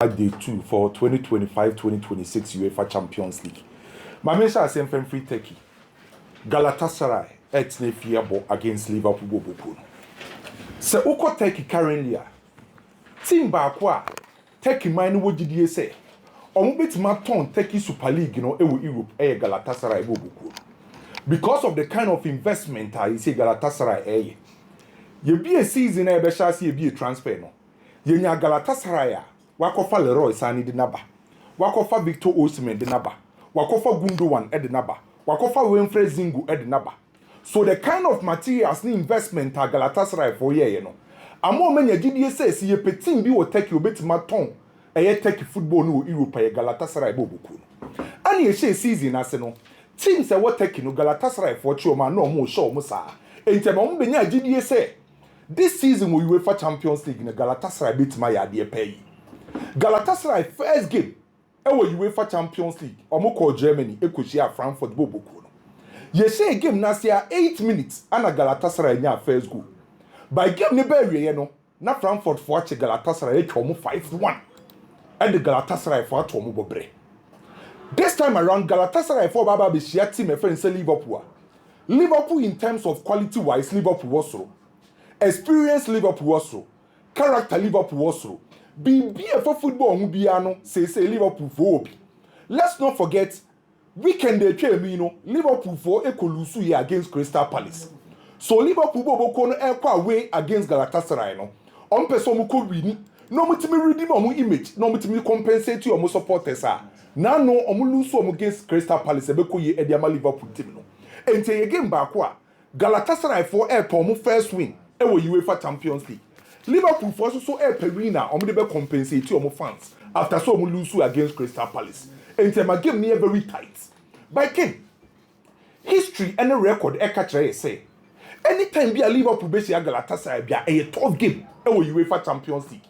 Day 2 for 2025-2026 UEFA Champions League. My mention is from free Turkey. Galatasaray at Nefiabo against Liverpool. So Oko Turkey currently team Bakwa Turkey mine what did you say? Bit Maton Turkey Super League, Europe, Galatasaray Bobuku. Because of the kind of investment I say Galatasaray you be a season you be a transfer no. You Galatasaray wakofa Leroy Sani de naba. Wakofa Victor Osimhen de naba. Wakofa Gundogan de naba. Wakofa Winfrey Zingu de naba. So the kind of materials ni investment a Galatasaray for ye no. Amo men ye GDA says ye petin bi wo take you bit maton. Eye take football no Europe ye Galatasaray bobuku. Ani ye season ase no. Teams e wo take no Galatasaray for choma no mo show mo sa. Ente ma mo benya GDA say this season we UEFA Champions League na Galatasaray bit ma ya de pay. Galatasaray first game ewo UEFA Champions League omo call Germany ekoshia Frankfurt bobuku no ye say game na sia 8 minutes ana Galatasaray nya first goal by game ne ba wiye no na Frankfurt for ache Galatasaray etwa omo 5-1 and the Galatasaray for ato omo bobre. This time around Galatasaray for baba be share team e friend say Liverpool in terms of quality wise Liverpool was so experience Liverpool was so character Liverpool was so be for football mu bia no say Liverpool for obi. Let's not forget weekend dey twa mi no Liverpool for ekolusu here against Crystal Palace. So Liverpool boboko no ekwa away against Galatasaray no. On person mu ko win no mutimi redeem omu image no mutimi compensate omu supporters a. Na no omu lose omu against Crystal Palace ebeko ye ediama Liverpool team no. Ente ye game back wa Galatasaray for airport omu first win ewo UEFA Champions League. Liverpool for so perina omo de be compensate omo fans after so omo lose against Crystal Palace. And my game near very tight. By King, history and a record e say anytime be a Liverpool be Galatasaray be a tough game e UEFA Champions League.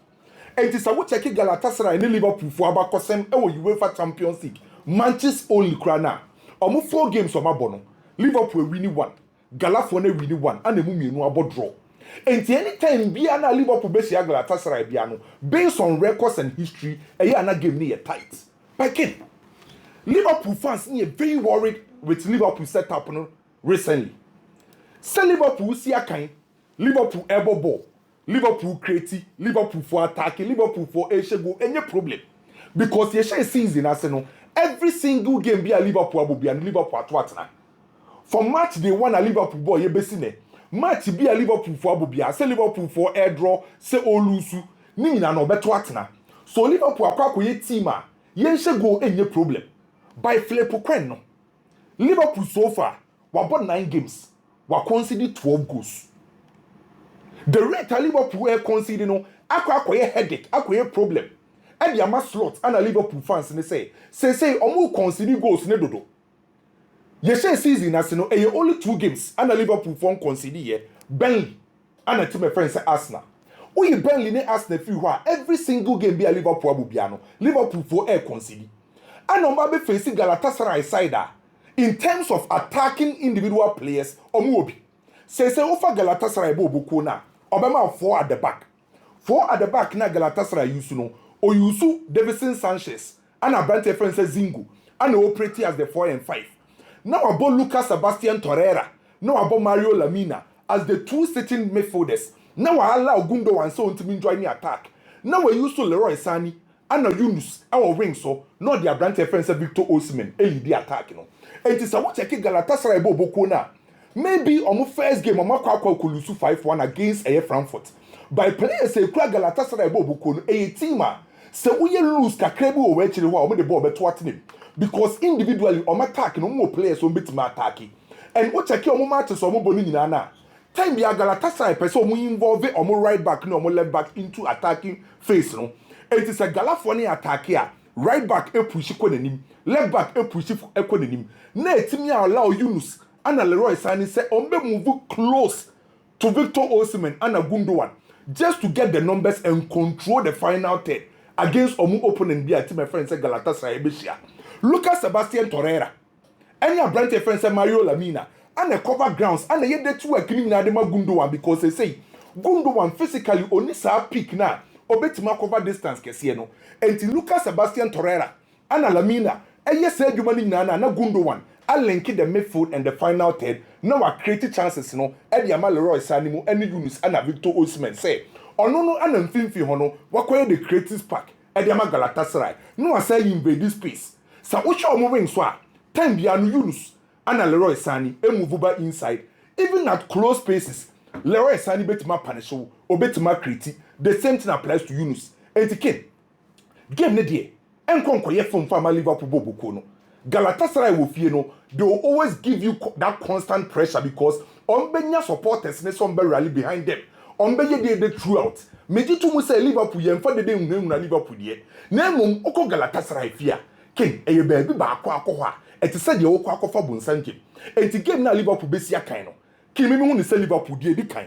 And it is a what check Galatasaray and Liverpool for abakosem e UEFA Champions League. Manchester only krana. Omo 4 games omo bono. Liverpool winning 1, Galatasaray winning 1 and emu mienu abo draw. And anytime be na Liverpool be Galatasaray biano based on records and history na game near tight. By King, Liverpool fans are very worried with Liverpool setup recently. Say Liverpool see a kind, Liverpool elbow ball, Liverpool creative, Liverpool for attacking, Liverpool for go any problem. Because you share season as no every single game be a Liverpool will be and Liverpool at what now. For match they won a Liverpool ball you be seen. Match be a Liverpool for Abubia, say Liverpool for air draw, say Olusu, ni na no beto atna. So Liverpool akwa ko ye team a yenhye go enye problem. By Flepo Kwen no. Liverpool so far we bought 9 games, we conceded 12 goals. The rate Liverpool e concede no akwa ye headache, akwa ye problem. And the ama slot and Liverpool fans ne say omo concede goals ne dodo. Yeshe season as no only 2 games and Liverpool form concede here Burnley and a team of friends Arsenal. We Burnley ne Arsenal fi ho every single game be a Liverpool abubiano Liverpool for air concede. And on be facing Galatasaray side in terms of attacking individual players omuobi. Say offer Galatasaray bobuko na obema 4 at the back. 4 at the back na Galatasaray use no o use Davinson Sanchez and a Brante friends Zingu and operate as the 4 and 5. Now about Lucas Sebastian Torreira, now about Mario Lamine as the 2 sitting midfielders. Now I allow Gundo and so on to join the attack. Now we use to Leroy Sani and Yunus, our wing so not the Abrante friends Victor Osimhen, the attack. And it is a watch Galatasaray Boboko na. Maybe on my first game, on my Kwakwa Kulusu 5-1 against a Frankfurt. By players say Galatasaray Boboko a teamer. So we lose Kakrebu or actually what the ball bet him. Because individually on attack no more players on bit my attacking. And what check your matches on boni na. Time be a Galatasaray person we involve on more right back no more left back into attacking phase no. It is a Galafoni attack here. Right back e push ikonenim, left back e push ikonenim. Na etimi allow Yunus and Leroy Sani say on be move close to Victor Osimhen and Gundogan just to get the numbers and control the final third against omu opponent be a team my friend say Galatasaray be Lucas Sebastian Torreira. Any a branch friend say Mario Lamine and a cover grounds and a yet 2 a clean na de Gundogan because they say Gundogan physically only sa pick na obetima cover distance kese no enti Lucas Sebastian Torreira ana Lamina eye say adwuma ni nyina na Gundogan a link the midfield and the final third now a create chances no e de ama Leroy Sane mu ene Yunus ana Victor Osimhen say ono no ana mfimfi ho no wakoye the creative spark e de ama Galatasaray no asay invade space sa wo hwe omo win so a time bia no Yunus ana Leroy Sane e move ba inside even at close spaces Leroy Sane betima punish wo obetima create the same thing applies to Yunus enti game ne de enkonkoye from fama Liverpool bobuko no Galatasaray will fear no they will always give you that constant pressure because onbenya supporters ne some rally behind them onbeye dey throughout meji to mu say Liverpool yemfa de na Liverpool de na mum oko Galatasaray fia ken eye baabi ba akọ a eti se de wokọ akọfa bonsanke enti game na Liverpool besi akan no kimi mi hu ne say Liverpool de di kan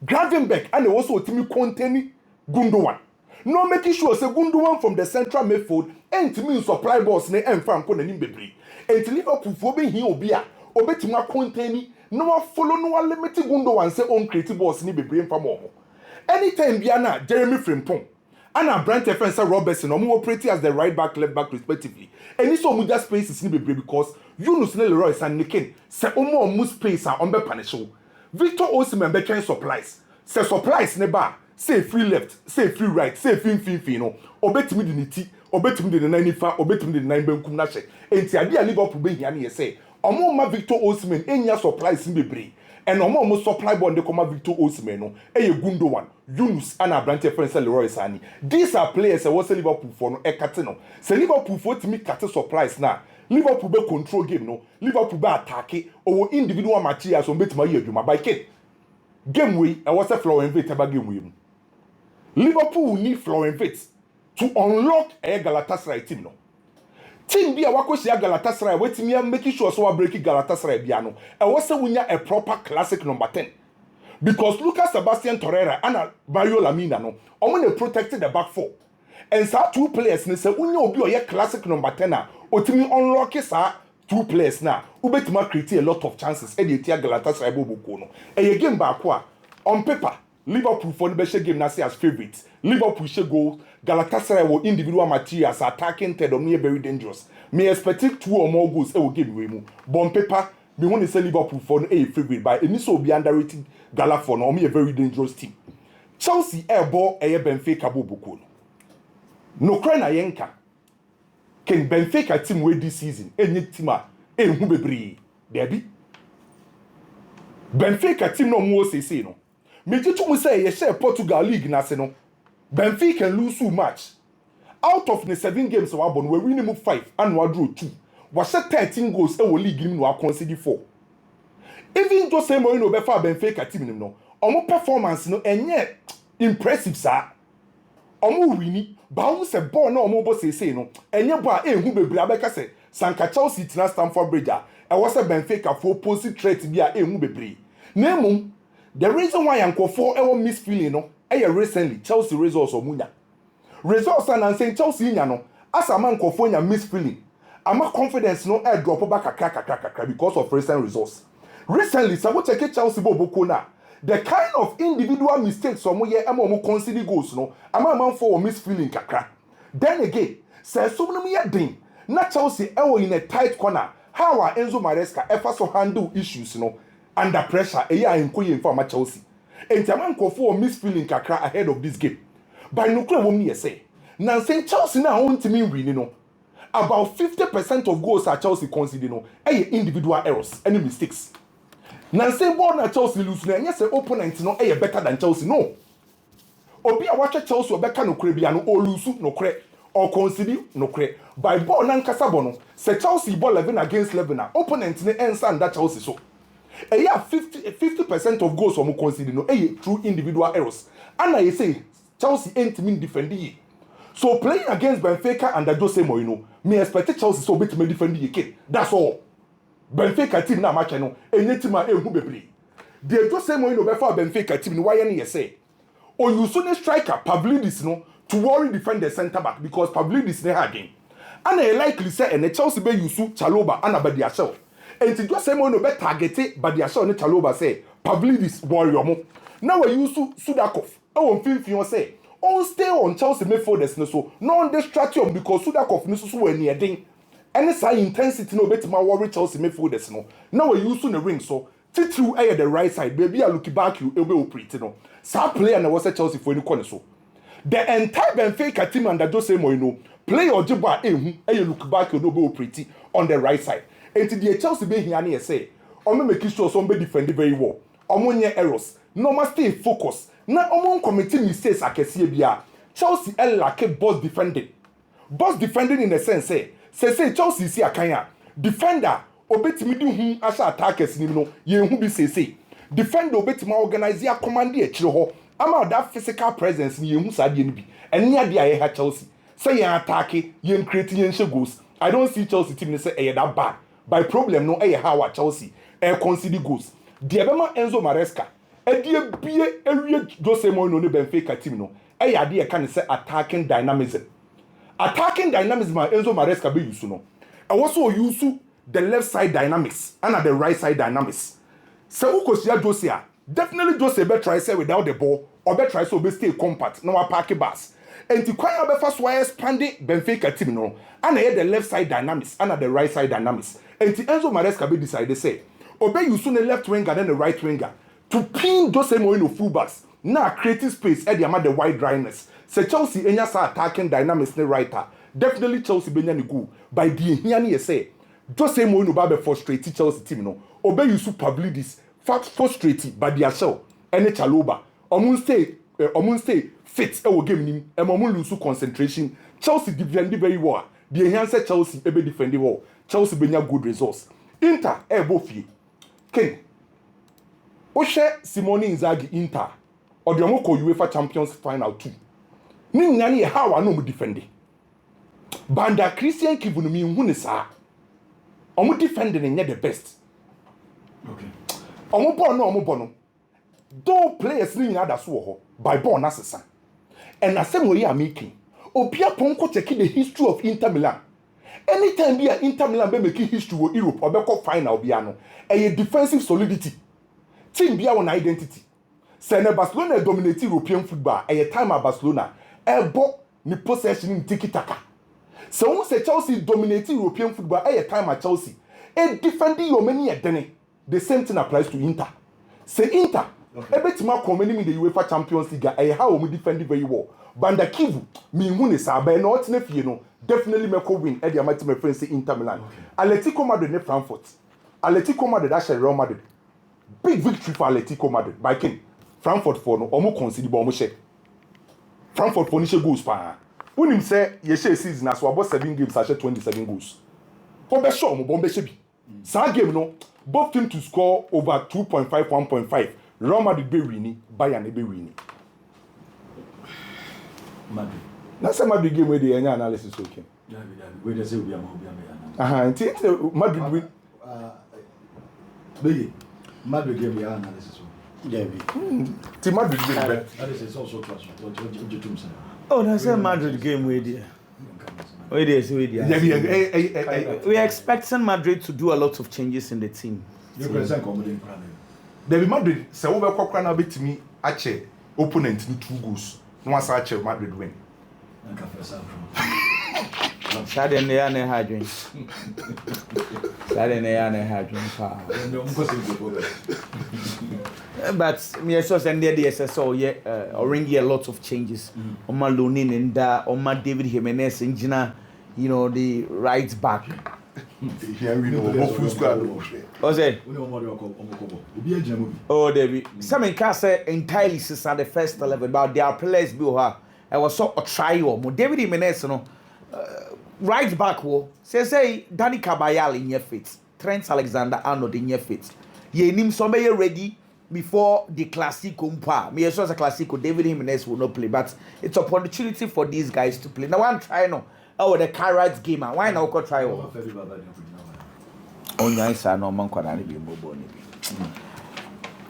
Gravenberch and also otimi contain Gundogan no making sure say Gundogan from the central midfield entimi supply balls ne emfa nko nanim bebre enti Liverpool fo be hin obi a obetima contain no follow no limit Gundogan say on create balls ni bebre emfa mo anytime bia na Jeremy Frimpong and Brent Defense Robertson omo operate as the right back left back respectively any so mu just spaces ni bebre because Yunus ne Leroy Sane ken say omo space a on be punish Victor Osimhen be train supplies say supplies ne ba say free left say free right say fin no obetimi de niti obetimi de nani fa obetimi de nan bankum na hye enti ade a Liverpool be hia ne say omo ma Victor Osimhen enya supplies bebre and omo supply bond de koma Victor Osimhen no eye Gundogan Yunus and Abrante friend Leroy Sane these are players that was Liverpool for no ekate no say Liverpool for timi kate supplies na Liverpool be control game no Liverpool be attack or individual materials on betima ye adwuma by game we I was a Florian Wirtz about game we Liverpool need Florian Wirtz to unlock a Galatasaray team no team bi a wakosia Galatasaray wetimi making sure so breaking Galatasaray bia no e was wunya a proper classic number 10 because Lucas Sebastian Torreira and Mario Lamine no omo dey protect the back four and sa two players ne say wunya obi oye classic number 10 a otimi unlock sa two players na ubetima create a lot of chances e dey tia Galatasaray bobuko no e game ba ko a on paper Liverpool for the game na say as favorites Liverpool should go Galatasaray will individual materials attacking third or very dangerous me expect 2 or more goals e will game we mu but on paper me want to say Liverpool for a favorite by any so be underrated Gala for no me a very dangerous team Chelsea ball e Benfica bobuko no kra na yenka ken Benfica team we this season any team a hu bebre debi Benfica team no mo say no me jitu mu say ye share Portugal league na se no Benfica can lose so much out of the 7 games we won we win 5 and we draw 2 we set 13 goals e wo league nim no concede 4 even Jose Mourinho be fa Benfica team nim no omo performance no enye impressive sa omo wini ba omo se ball na omo bo say no enye bo a ehu bebre abeka se Sanka Chelsea tina Stamford Bridge e was a Benfica for opposite threat bi a ehu bebre na mum the reason why Yankofo e won miss feeling no recently Chelsea results omunya results and saying Chelsea nya no as a man Yankofo nya miss feeling ama confidence no air drop back kakra because of recent results recently so we check Chelsea boboko na the kind of individual mistakes some ye am omo concede goals no ama man for miss feeling kakra then again say so many ye din na Chelsea e in a tight corner how are Enzo Maresca ever so handle issues no under pressure e ya enkoye for Chelsea entiaman kofo miss feeling kakra ahead of this game by no kra wom ne say na say Chelsea na won timi win no about 50% of goals at Chelsea concede no individual errors any mistakes na say ball na Chelsea lose na nya say opponent no better than Chelsea no obi a watch Chelsea obeka no kra bia no o lose no kra or concede no kra by ball na nkasa bo no say Chelsea ball 11 against 11 na opponent ne ensa that Chelsea so 50% of goals from concede no through individual errors and I say Chelsea ain't mean defending so playing against Benfica and Jose Mourinho me expect Chelsea so bit me defend the that's all Benfica team na match no enye team a ehu bebre the Jose Mourinho be for Benfica team no why any say o you so striker Pavlidis no to worry defend the center back because Pavlidis ne ha game and I likely say and Chelsea be use Chaloba and Abadiashel and to just say no be targeted but the show ne Chaloba say Pavlidis warrior mo now we use Sudakov e won finfin say on stay on Chelsea midfielders so no distract you because Sudakov no so when near ding any say intensity no bet my worry Chelsea midfielders no now we use in the ring so titru air the right side baby I look back you ebe operate no sa player na was Chelsea for any corner so the entire Benfica team under Jose Mourinho play or jiba ehu aye look back you no be operate on the right side and the Chelsea be here na say omo make sure some be defend very well omo nye errors no must stay focus na omo committing mistakes akese bia Chelsea lack boss defending in the sense say Chelsea see akanya defender obetimi di hu asa attackers ni no ye hu bi say defender obetimi organize ya command e kire ho ama that physical presence ni ye hu sa de ni bi eni ade aye ha Chelsea say ye attack ye create ye nche goals I don't see Chelsea team say eh that bad by problem no eh how Chelsea concede goals de bema Enzo Maresca edie bie ewie Jose Mourinho no Benfica team no ade e kan say attacking dynamism Enzo Maresca be use no e also use the left side dynamics and the right side dynamics so ukosia Jose definitely Jose be try say without the ball or be try so be stay compact no park bus and to kwanya be first why expanding Benfica team no and the left side dynamics and the right side dynamics and Enzo Maresca be decide say obey use the left winger and the right winger to pin Jose Mourinho fullbacks now creating space at the amount the wide dryness say Chelsea enya sa attacking dynamics the writer definitely Chelsea be nyane go by the here ni say Jose Mourinho ba be frustrated Chelsea team no obey use Pavlidis frustrated by their shell any Chaloba omun stay fit e wo game nim e omun lose concentration Chelsea defend very well the here say Chelsea e be defend well Chelsea be nya good results Inter e bo fie ken o share Simone Inzaghi Inter or the omoko UEFA Champions Final 2 ni nyane how I no mu defend Banda Christian Kivunumi hu ne saa omu defending nye the best okay omu ball no do players ni nyina da so ho by ball na sesa and asem we are making obia ponko check the history of Inter Milan anytime be Inter Milan be make history wo Europe obekọ final bia no a defensive solidity team bia one identity say na Barcelona dominate European football a time at Barcelona ebo ni possession in tiki taka so who say Chelsea dominate European football a time at Chelsea a defending your many edene the same thing applies to Inter say Inter ebetima come in the UEFA Champions League a how we defend very well Banda Kivu me hu ne sa ba na otene fie no definitely make win e dia match my friend say Inter Milan Atletico Madrid ne Frankfurt Atletico Madrid that Real Madrid big victory for Atletico Madrid by King Frankfurt for no omo concede bo omo share Frankfurt for ni she goals pa when him say ye share season as about 7 games I share 27 goals for be sure mo bombe she bi sa game no both team to score over 2.5 1.5 Real Madrid be winning Bayern be winning Madrid na say Madrid game wey dey any analysis okay we dey say obi am Madrid win Beye Madrid game we analysis ti Madrid game that is also class what you do say oh na say Madrid game wey dey we are expecting Madrid to do a lot of changes in the team. You present comedy David Madrid say we be kwakwa na betimi ache opponent ni 2 goals no asa ache Madrid win nka first half Sade ne ya ne hadwen pa but me so send the SSO ring a lot of changes on my Lamine and on my David Jimenez engine the right back here we know full squad oh David some can say entirely since the first 11 but there are players be her I was so a trio mo David Jimenez no right back wo say Danny Cabayal in your fit Trent Alexander-Arnold in your fit ye nim so be ready before the Clasico mpa me so as a Clasico David Jimenez will not play but it's an opportunity for these guys to play now one try no the Kairat game why now go try oh nyansa no man kwada ne bi mbobo ne bi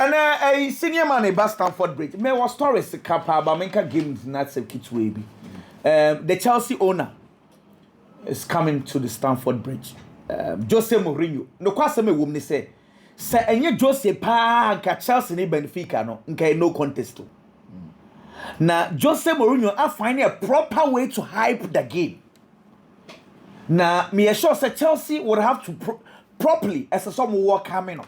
and a senior man in Stamford Bridge me was stories kapa ba menka games not say kitwe bi the Chelsea owner is coming to the Stamford Bridge Jose Mourinho no kwase me wom ni say enye Jose pa ka Chelsea ni Benfica no nka no contest Now, Jose Mourinho are finding a proper way to hype the game. Now, me assure that Chelsea would have to properly as a some work coming on.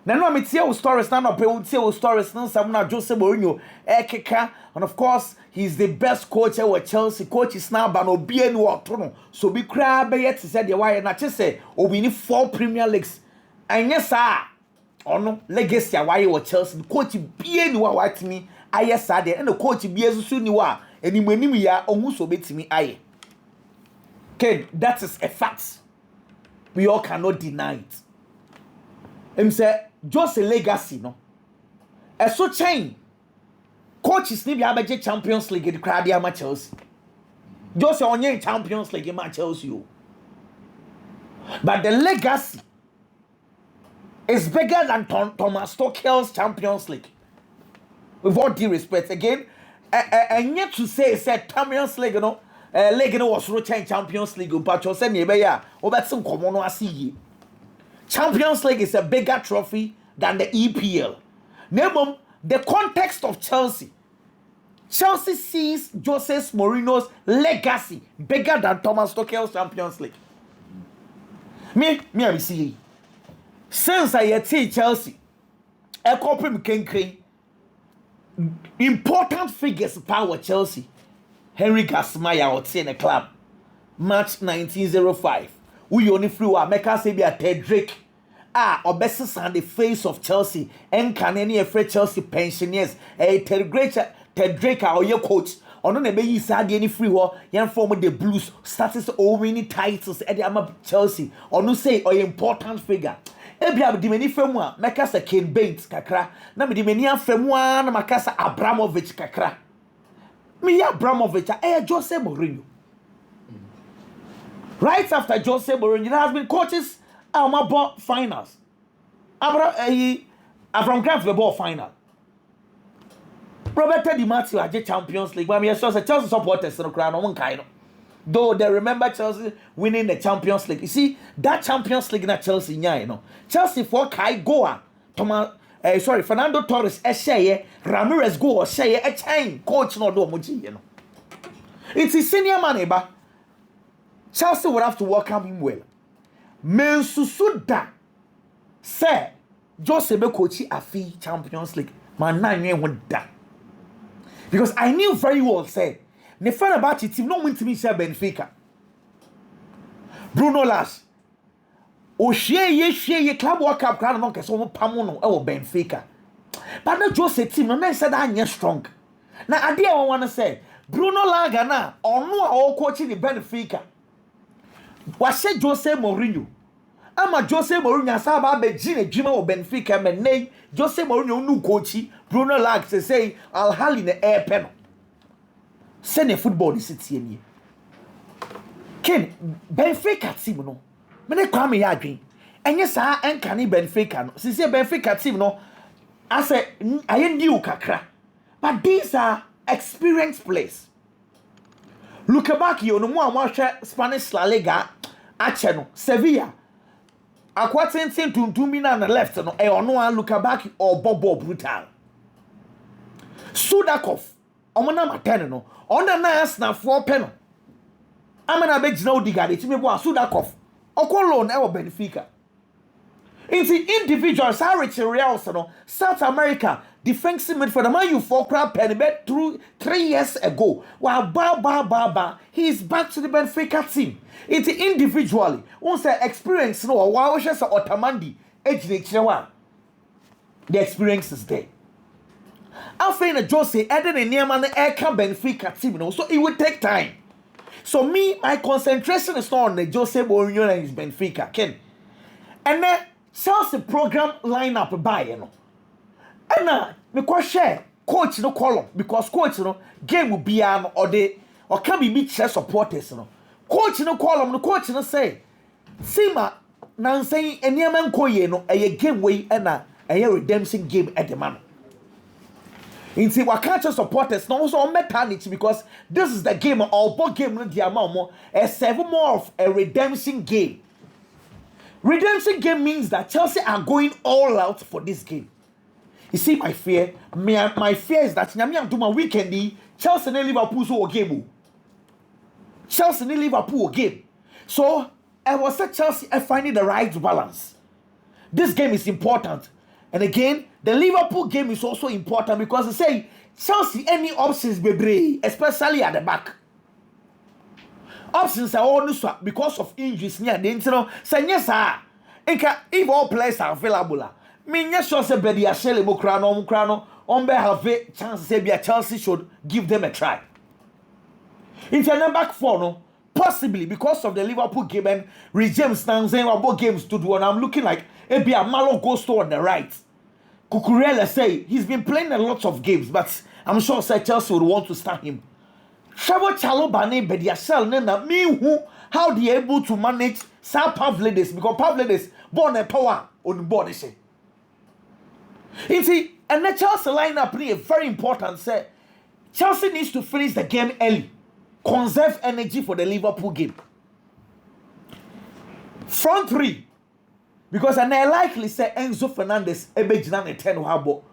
Now, no, I'm tell stories now. No, people tell stories now. Some now Jose Mourinho, Ekeka, and of course, he's the best coach ever. Chelsea coach is now, but no be any work. So be crab yet to say the why and I just say, oh, we need 4 Premier Leagues. And yes, sir, oh no, legacy why you Chelsea the coach be any what me. I yes, sir, and the coach be as soon you are, and you when you are almost obey me. I. Okay, that is a fact. We all cannot deny it. Him say just a legacy, no. A so chain. Coaches need to have Champions League in the crowd here Chelsea. Just on Champions League in Chelsea. But the legacy is bigger than Thomas Tuchel's Champions League. With all due respect, again, and yet to say Champions League, you know, league was roaching Champions League, but you said never over some common I see. Champions League is a bigger trophy than the EPL. Name the context of Chelsea. Chelsea sees Jose Mourinho's legacy bigger than Thomas Tuchel's Champions League. Me, I see. Since I see Chelsea, a couple can important figures power Chelsea. Henry Gasmaya out in the club. March 1905. We only flew a make us say be a Ted Drake. Obesis on the face of Chelsea. And can any afraid Chelsea pensioners. Ted Drake or your coach. On the baby side any free war. Young form the Blues. Status all many titles at the Chelsea. Or no say or important figure. Ebia di many from one. Make us a Ken Bates kakra. Na me di many from one. Makasa Abramovich kakra. Me Abramovich, Jose Mourinho. Right after Jose Mourinho, there has been coaches bought finals. Abraham Grant the ball final. Roberto Di Matteo had Champions League. But me sure Chelsea supporters no crown on kind. Though they remember Chelsea winning the Champions League. You see that Champions League na Chelsea you know. Chelsea for Kai Goa, Fernando Torres share Ramirez go or share a chain coach no do moji you know. It's his senior man ba. Chelsea would have to welcome him well. Men susuda say Jose be coachi afi Champions League. Man nine won da. Because I knew very well say ne fan about it team no win to me share Benfica. Bruno Lage share ye club World Cup crown no keso mo pamono e Benfica. But no Jose team no na said that strong. Na ade I want to say Bruno Lage na ono a coaching the Benfica. Was say Jose Mourinho. Ama Jose Mourinho asaba be gine djuma o Benfica me nei Jose Mourinho nu coachi Bruno Lage say Al Hali ne air pen. Send a football is it here. Ken Benfica team no. Me ne kwa me ya adwen. Enye saa enka ni Benfica no. Sisi Benfica team no I say aye new kakra. But these are experienced players. Look back you no mo amahwe Spanish La Liga ache no Sevilla. Akwatentin tuntumi na left no e ono a look back or Bobo brutal. Sudakov omona matene no ona na na 4 pen. Amana be gina odigade ti me bo Sudakov. Okolo na e wo Benfica. Into individuals are rich Reals no South America defensive midfielder man you for crap penny bet through 3 years ago. While ba he is back to the Benfica team. Into individually once experience no wow just Otamendi ejine the experience is there. After Jose added a near man Benfica team no so it would take time. So me my concentration is not on the Jose Mourinho and his Benfica Ken. And then Chelsea program lineup by you know. And me kwa share coach no column because coach no game will be an or they or can be meet supporters no. Coach no column no coach no say Sima nan say eniaman koye no a game way and a redemption game at the man. In see what catch supporters no also on mentality because this is the game or both game no the amount a 7 more of a redemption game. Redemption game means that Chelsea are going all out for this game. You see my fear? My fear is that Nyame do my weekend Chelsea and Liverpool so game. Chelsea and Liverpool game. So I was at Chelsea finding the right balance. This game is important. And again, the Liverpool game is also important because they say Chelsea any options be especially at the back. Options are all new because of injuries near the internal. Say yes, sir. If all players are available, me yes sure say be dia shele mo krano on be have a chance say be Chelsea should give them a try. If you're not back four, no, possibly because of the Liverpool game and James now saying about games to do, and I'm looking like it be a Malo Gusto on the right. Cucurella say he's been playing a lot of games, but I'm sure say Chelsea would want to start him. Trevor Chalobah be dia shell na me who how they able to manage Pavlidis because Pavlidis born a power on board is it. You see, and the Chelsea lineup is very important. Say Chelsea needs to finish the game early, conserve energy for the Liverpool game. Front three, because I likely say Enzo Fernandez ebejina ne 10 habo.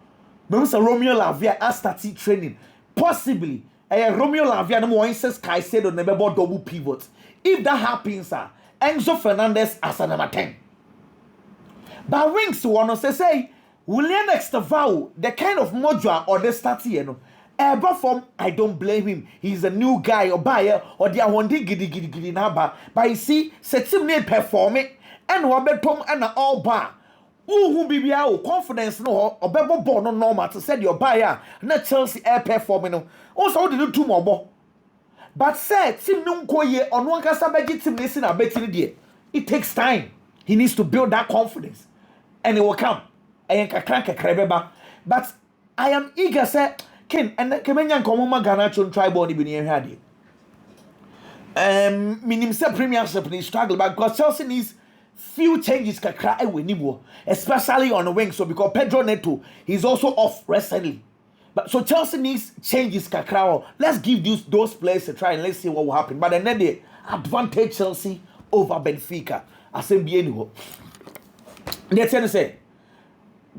Maybe say Romeo Lavia has started training, possibly. Romeo Lavia no more says Caicedo never bought double pivot. If that happens, Enzo Fernandez as a number 10. But wings to one say William Extravao, the kind of modular or the starting, you know. But from I don't blame him. He's a new guy or buyer or the one giddy naba. But you see, set him near performing and wabetom and all bar. Who be confidence no or bebo born no normal to say your buyer, not Chelsea air performing. Also, did two more. But said, Tim Nunkoye on one casabaji team listen a betting dear. It takes time. He needs to build that confidence. And it will come. But I am eager, say, Ken, and Kemenyan Komuma Ganachon tribal in here had Minim say Premiership ni struggle, but because Chelsea needs few changes kakra anymore, especially on the wing. So because Pedro Neto, he's also off recently. But so Chelsea needs changes kakra. Let's give those players a try and let's see what will happen. But then they advantage Chelsea over Benfica. As NBA they tell say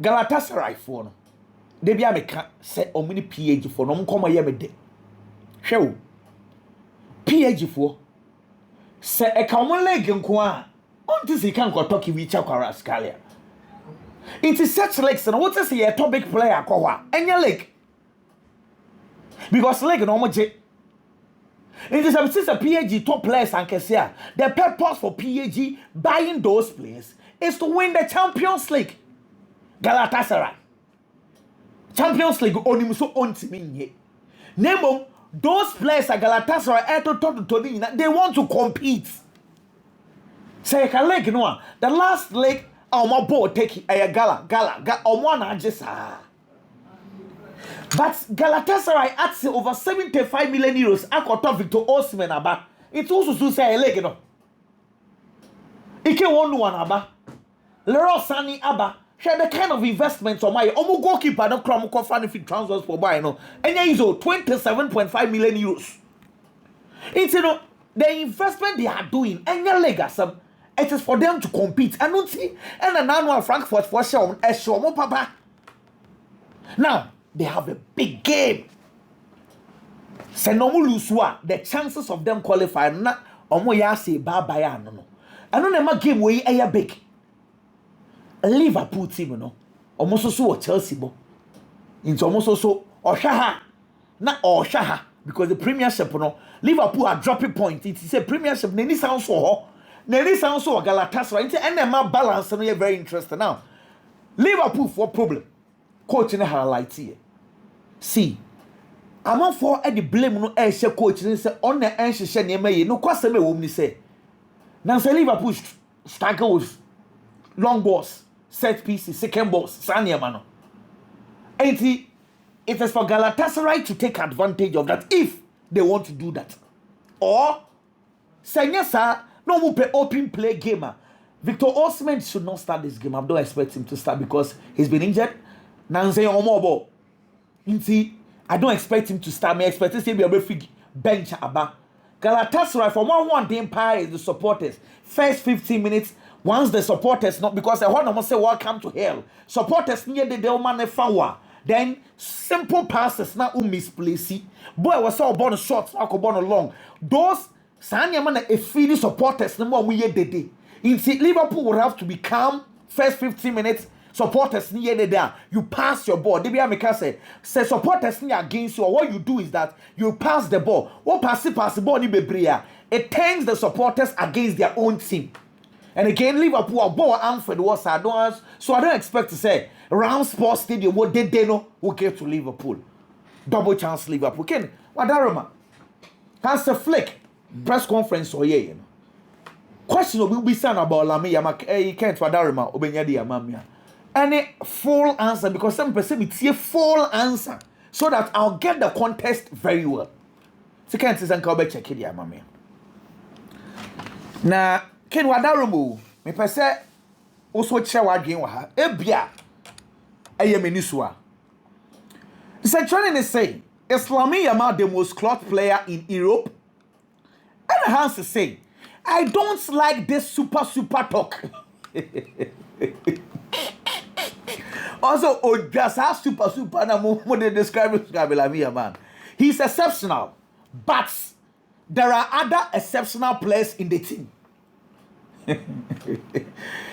Galatasaray for no. They be a say o mini PH for no come here me de. Hwe PH for say e ka mo leg nko a on this he can go talk with Kairat Scalia. It is such legs and what is a topic player ko wa enya leg. Because leg no mo je. It is a PAG top players and Kessia. The purpose for PAG buying those players is to win the Champions League. Galatasaray. Champions League only so on to me. Nemo, those players at Galatasaray, they want to compete. Say a leg no. The last leg, my boy take a gala, one just But Galatasaray at over 75 million euros. I got to Victor Osimhen aba. It's also to say a leg no. Ike one aba. Leroy Sani aba. Share the kind of investments on my omu goalkeeper no cram ko fan if transfers for buy no. Enya is 27.5 million euros. It's you know the investment they are doing. Enya leg asam. It is for them to compete. And don't see and an annual Frankfurt for sure. Eshomo papa. Now they have a big game. Say no lose the chances of them qualifying na omo ya say bye no. Ano na ma game we e big. Liverpool team no. Omo so Chelsea bo. Into omo so Oshaha. Na Oshaha because the Premiership no Liverpool are dropping points. It is a Premiership nani sound so nani sound so Galatasaray. Into and ma balance no very interesting now. Liverpool for problem. Coach in the highlight here. See, I'm not for the blame no air coach and say on the answer share near me no question me woman say. Now say Liverpool struggle with long balls, set pieces, second balls, Sanya mano. And it is for Galatasaray to take advantage of that if they want to do that. Or say yes sir, no more play open play gamer. Victor Osimhen should not start this game. I don't expect him to start because he's been injured. Now say Omobo. I don't expect him to start. I expect him to be able to bench aba. Galatasaray for one day pie the supporters. First 15 minutes, Once the supporters not because the one almost say welcome to hell. Supporters near the man fawa. Then simple passes now misplace. Boy was so born short, I could born along. Those Sanya man a feeling supporters no more we day. In Liverpool would have to be calm first 15 minutes. Supporters near there. You pass your ball. They say supporters near against you. What you do is that you pass the ball. What pass the ball ni bebria. It turns the supporters against their own team. And again, Liverpool ball Anfield was advanced. So I don't expect to say round sports stadium what they know will get to Liverpool. Double chance Liverpool. Ken, what Darama? Has a flick press conference or yeah. Question will be said about Lamine. You can't what Darama obenya di amamia. Any full answer because some person it's a full answer so that I'll get the context very well. So can't say something check it ya mama. Na ken wadarumu me pese also che wadwen wa ha ebia ayemeni so a. The training is saying Lamine Yamal the most clocked player in Europe. And Hans is saying I don't like this super talk. Also, just how super na mo they describe Lamine Yamal. He's exceptional, but there are other exceptional players in the team.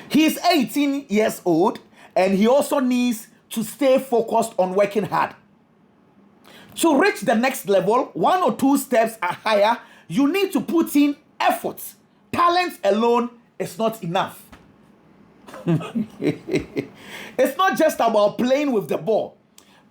He's 18 years old, and he also needs to stay focused on working hard. To reach the next level, 1 or 2 steps are higher, you need to put in effort. Talent alone is not enough. It's not just about playing with the ball,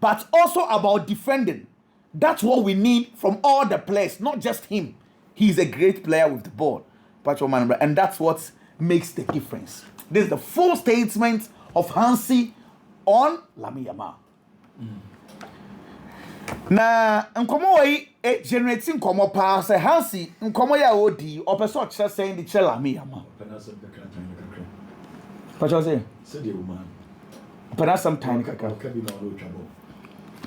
but also about defending. That's what we need from all the players, not just him. He's a great player with the ball, and that's what makes the difference. This is the full statement of Hansi on Lamine Yamal. Na nkomo we generating nkomo pa say Hansi nkomo ya odi opeso kire saying the che Lamine Yamal. What you say? Say the woman. But some time kaka. Kabi na ro trouble.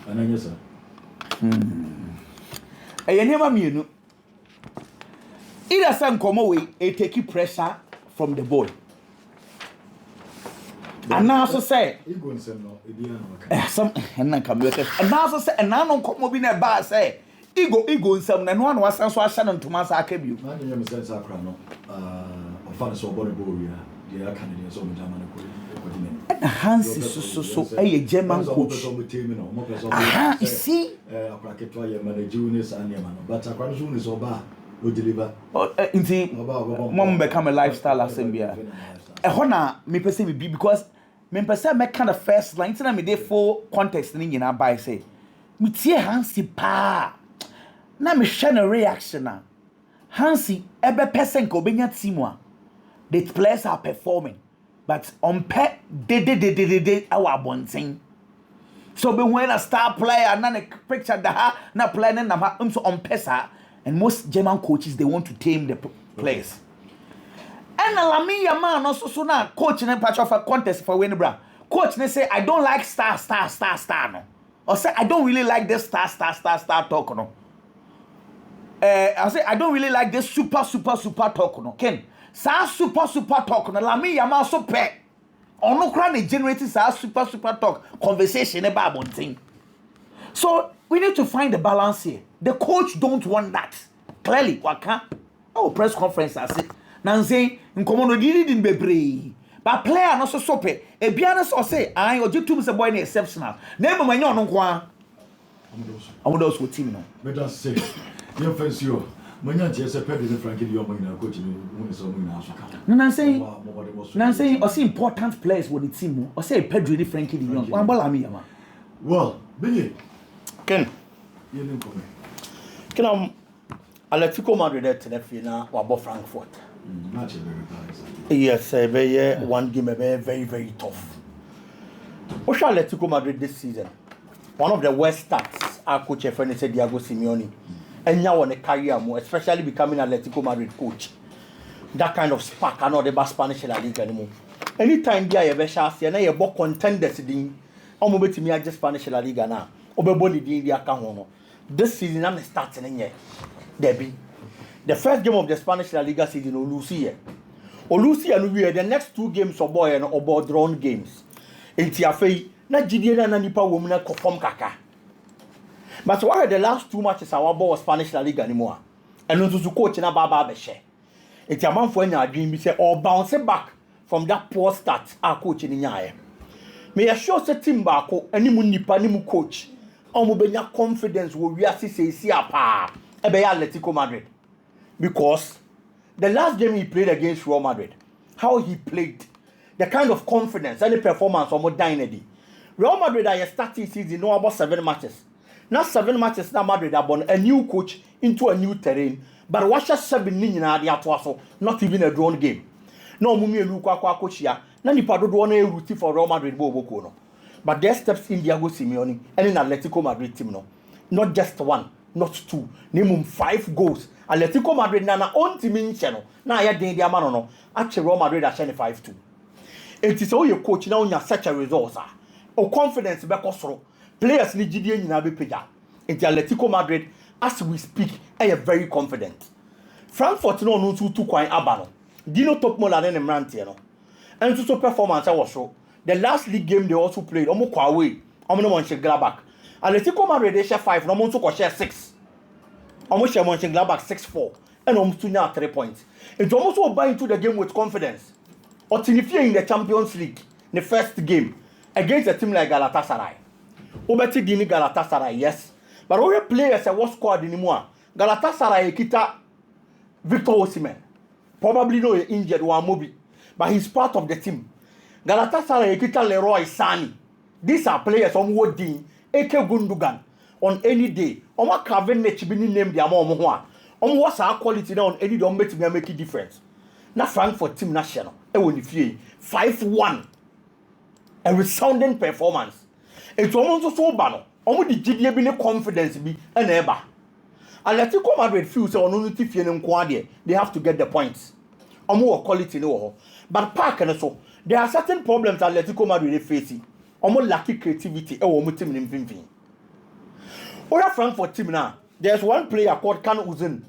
Ananya sir. Enema mienu. Either some nkomo we take pressure from the boy. And now so say Ego nsem no ebi na some and come and now so say and now no nkomo bi na ba say ego nsem na no asan so ahya no ntoma sa aka biu. Na nyem sense akra no ofa so obo ne bo wi ha. They are Canadians so German ko. And Hansi so a German coach. You see? But Akran is oba will deliver. Mom become a lifestyle assembly. Ehona me person be because me person make kind of first line na me dey full context ni nyina by say me tie Hansi pa na me hwe na reaction na Hansi ebe person ko benya team a the players are performing but on pet de our bonting. So be when a star player na the picture da na player na ma so on pesa and most German coaches they want to tame the players. And Lamine Yamal also so na coach na patch of a contest for winning bra. Coach they say I don't like star no. Or say I don't really like this star talk no. I say I don't really like this super talk no. Ken sa super talk no Lamine Yamal so pe. Ono kra na generating sa super talk conversation about bonting. So we need to find the balance here. The coach don't want that. Clearly, waka. Oh, press conference I say. Now say nkomo no did in bebre. But player no so sope. E biana so say, "I ojitum se boy na exceptional." Na emo manya ono nko a. Amodos wo team no. Me don't say. You fancy you. Manya je se pede the Frankie the young na coach ni won so mo na asoka. Now say o see important players with the team. O say Pedro ni Frankie the young. Wan bola mi ama. Well, Benny. Ken. You know come. Ken Atletico Madrid at the final wa Frankfurt. Match very bad. Yes, one game very, very tough. What's Atletico Madrid this season? One of the worst starts our coach friend said Diego Simeone. And now on a career more, especially becoming Atletico Madrid coach. That kind of spark, I know the Spanish La Liga anymore. Anytime they are chance, and you are contenders in almost me just Spanish La Liga now. Obeboli di India Kahono. This season I'm starting in here. Debbie. The first game of the Spanish La Liga season will lose here. Olusi and we the next 2 games or boy and or drawn games. Enti afei na Gideon na nipa wo mu na perform kaka. But what are the last 2 matches our ball Spanish La Liga anymore? And no to coach na baba be she. Enti amanfo anya adwin bi say or bounce back from that poor start our coach ni nyae. Me assure say team baako animu nipa animu coach. Omo benya confidence wo wiase say apa. Ebe ya Atletico Madrid. Because the last game he played against Real Madrid, how he played, the kind of confidence and the performance almost dying. Real Madrid are starting season no about 7 matches. Now 7 matches now Madrid are born a new coach into a new terrain. But watch us 7 na the atwaso, not even a drawn game. No mumi elu kwa coach ya. Na nipa do one route for Real Madrid bo no. But there steps in Diego Simeone and in Atletico Madrid team no. Not just 1, not 2, minimum 5 goals. Atletico Madrid na on team in channel. Na ya den dia man no. Actually Real Madrid are 5-2. It is all your coach now on such a resource. O confidence be kosoro. Players ni gidie nyina be pega. Into Atletico Madrid as we speak are very confident. Frankfurt no 2 kwan aba no. Dino top more than Mrantie no. And so performance I was so. The last league game they also played omo kwa away. Omo no Mönchengladbach. Atletico Madrid they share 5 no mo to share 6. Almost share Mönchengladbach 6-4 and almost 3 points. It's almost all buy into the game with confidence. Or Tinifia in the Champions League, the first game against a team like Galatasaray. Obeti dini Galatasaray, yes. But all the players that was squad anymore. Galatasaray kita Victor Osimhen. Probably no injured one mobi, but he's part of the team. Galatasaray kita Leroy Sani. These are players on Wodin, Eke Gundogan. On any day, Oma Kavin Nechibini name the Amon Moa. What's our quality now on any don't make a difference. Na Frankfurt team national. E won the 5-1. A resounding performance. It's almost so bad. Omo the GDA be no confidence be and ever. Atletico Madrid feels on unity feeling quadie. They have to get the points. Omo quality no. But Park and so there are certain problems Atletico Madrid facing. Omo lack creativity. E omo team in Benfica. Oya Frankfurt team now. There's one player called Kan Uzun.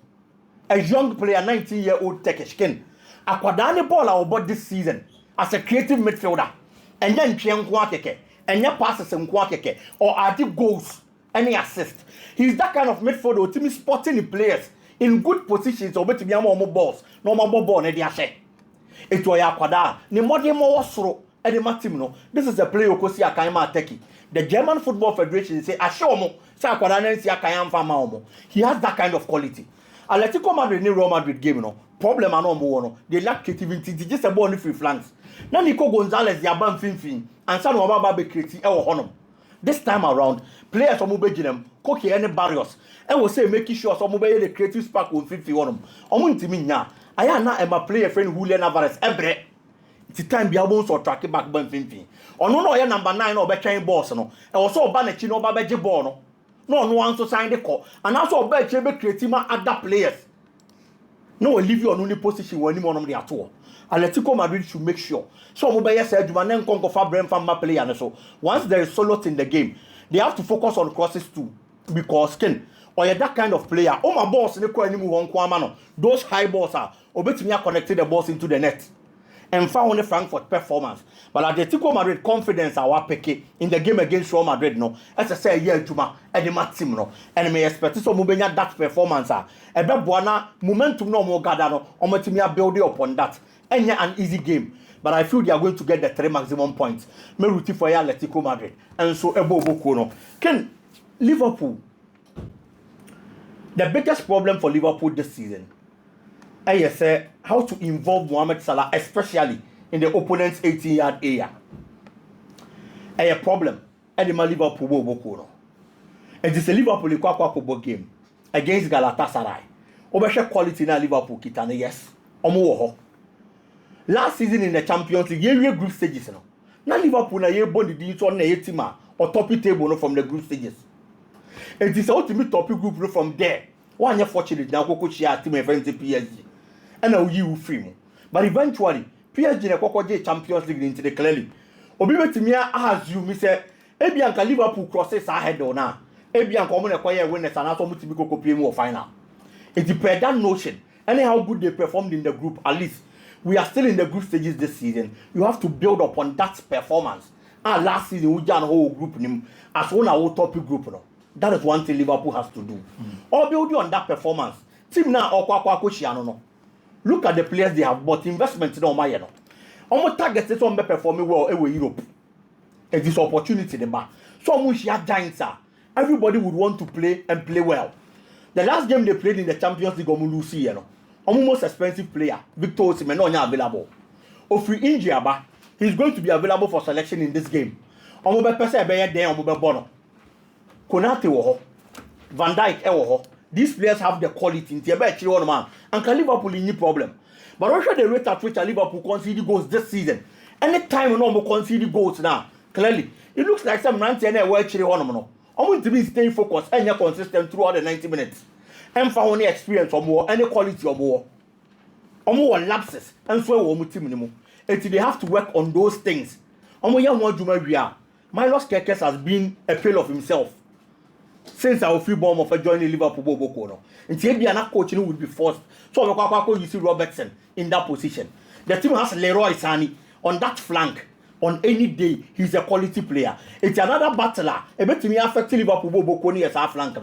A young player, 19-year-old Turkish kin. Akwadane ball about this season as a creative midfielder. And then keke, and then passes and keke, or added goals, any assist. He's that kind of midfielder who spotting the players in good positions or better be more balls, no more ball, and they are set. It was Akwada, the modern more soro, and the Matimno. This is a player who could see a Kaima Teki. The German Football Federation say, Ashomo, Sakwadane, Siakayam Famaomo. He has that kind of quality. Atletico Madrid Real Madrid game no problem ano mo they lack creativity just a ball free flanks na Nico Gonzalez the aban finfin and san obaba be create e wo honom this time around players omo be ginem koki any barriers and we say making sure omo be the creative spark on 50 honom omo ntimi nya aya na e ma player friend Julian Alvarez ebre it's time be able to track back ban finfin ono no ye number 9 no be twen boss no e wo so oba na chi no oba be je ball no no one to sign the call and also be creative other players. No leave you on only position when anyone on the at all. Atletico Madrid should make sure. So Mobile said you man conquer for Brem from player and so once there is solo in the game, they have to focus on crosses too. Because ken or you're that kind of player. Oh my boss in the corner one kwamano. Those high balls are obetimi connected the balls into the net. And found the Frankfurt performance. But Atletico Madrid confidence our peke in the game against Real Madrid no. As I say yeah Juma and the maximum no. And may expect so Mubenya that performance a buana momentum no more gather no. Omotimia build upon that. And an easy game. But I feel they are going to get the 3 maximum points. Me root for Atletico Madrid. And so ebo boko no. Ken Liverpool. The biggest problem for Liverpool this season. I say how to involve Mohamed Salah, especially in the opponent's 18-yard area. A problem. And the Liverpool will and this is a Liverpool game against Galatasaray. Obesha quality na Liverpool kitane yes. Omo last season in the Champions League, ye group stages no. Na Liverpool na ye bond the so na yetima or top table no from the group stages. And this ultimate top group no from there. One year fortunate now go share team event PSG. And now you free. But eventually, PSG na kwakwaje Champions League into the clearly. Obi betimi assume say Ebianka Liverpool crosses ahead or na. Ebianka omo na kwaye winners and also mutimi go kopie mu final. It depends that notion. And how good they performed in the group at least. we are still in the group stages this season. You have to build upon that performance. And last season, we done a whole group as one of our top group. No? That is one thing Liverpool has to do. Or build on that performance. Team now, no. Look at the players they have bought. Investment in my no. Almost targets is on performing well in Europe. It is opportunity the bar. So much giants are. Everybody would want to play and play well. The last game they played in the Champions League, Lucy, you know, almost expensive player, Victor Osimhen, no available. If we injure, he's going to be available for selection in this game. Konate wo Van Dijk wo. These players have the quality. And can Liverpool any problem? But also the rate at which Liverpool concede goals this season. Anytime we concede goals now, clearly it looks like some 90 and we're actually one. I want to be staying focused and you're consistent throughout the 90 minutes. And for any experience or more, any quality or more lapses, and so on with team anymore. And they have to work on those things. Milos Kekes has been a fail of himself since our free bomb of joining Liverpool Boko. And maybe another coach would be forced. So you see Robertson in that position. The team has Leroy Sani on that flank. On any day, he's a quality player. It's another battler. A bit to me affect Liverpool Boko as our flank.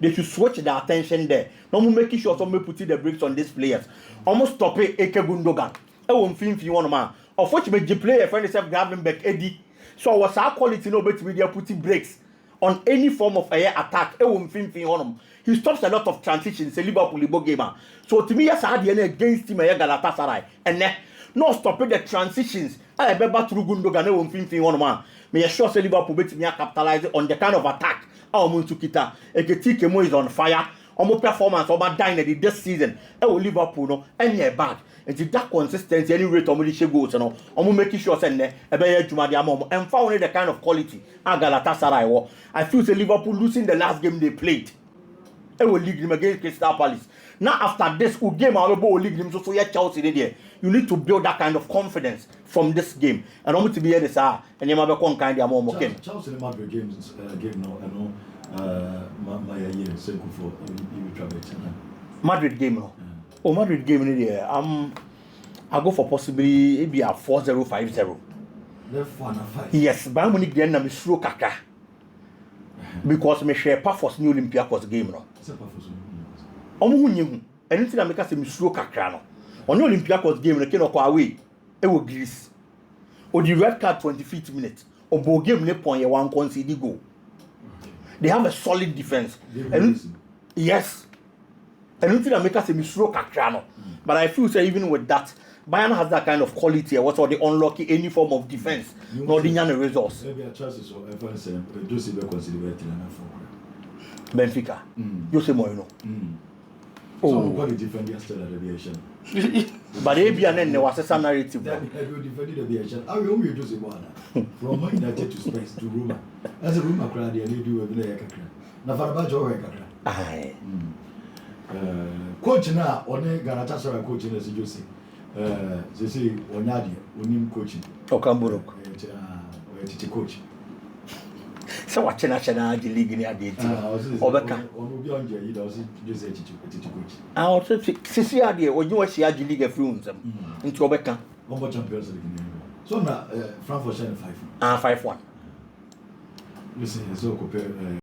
They should switch their attention there. No more making sure somebody put the brakes on these players. Almost stop it, Eke Gundogan. I won't feel if you want man. Of which make the player find himself grabbing back Eddie. So what's our quality no better media putting brakes on any form of air attack. I won't feel if you want him. He stops a lot of transitions. A Liverpool gamer. So to me, yes, I had against him Galatasaray. And no stopping the transitions. I remember through Gundogan. I won't feel if you want man. May assure Liverpool better me capitalize on the kind of attack. Kita Eketike Mo is on fire. Omo performance omo dying this season. Liverpool no any bad. And that consistency any rate omo dey goals no. Omo making sure say ne e be adwuma dey am and found the kind of quality Galatasaray wo. I feel say Liverpool losing the last game they played. League game against Crystal Palace. Now after this game league game so yeah Chelsea there. You need to build that kind of confidence from this game. And I'm to be here this and you might be kind of more Chelsea the Madrid games game no I know my year so for you travel Madrid game no. Oh Madrid game in there. I go for possibly maybe a 4-0 5-0. Left 1-5. Yes, Bayern Munich then na me slow kaka. Because me share Pafos new Olympiacos game no. Omo hunyehu. Anything that make us me slow kaka no. On the Olympiacos game, they came away. It was Greece. Or the red card 25th minute. Or both game, they point one conceded goal. They have a solid defense. Yes. And anything that make us a slow kakrano. But I feel say even with that, Bayern has that kind of quality. What's all the unlucky any form of defense, not the young resource. Maybe a chance so if I say Jose be considered Benfica. Jose Mourinho. So what the defender still at the aviation. But they be an was a narrative. That you defended the aviation. I will be Jose Mourinho from Man United to Spain to Roma. As a Roma crowd, they do a bit like a Navarabajo or a Aye. Coach now on a Galatasaray coaching as you say. They say Onyadi, Onim coaching. Okamburuk. Coach. So what national league in the Obeka. I also see idea when you watch the league of films into Obeka. One more Champions League. So now Frankfurt 5-1. 5-1. Listen, so compare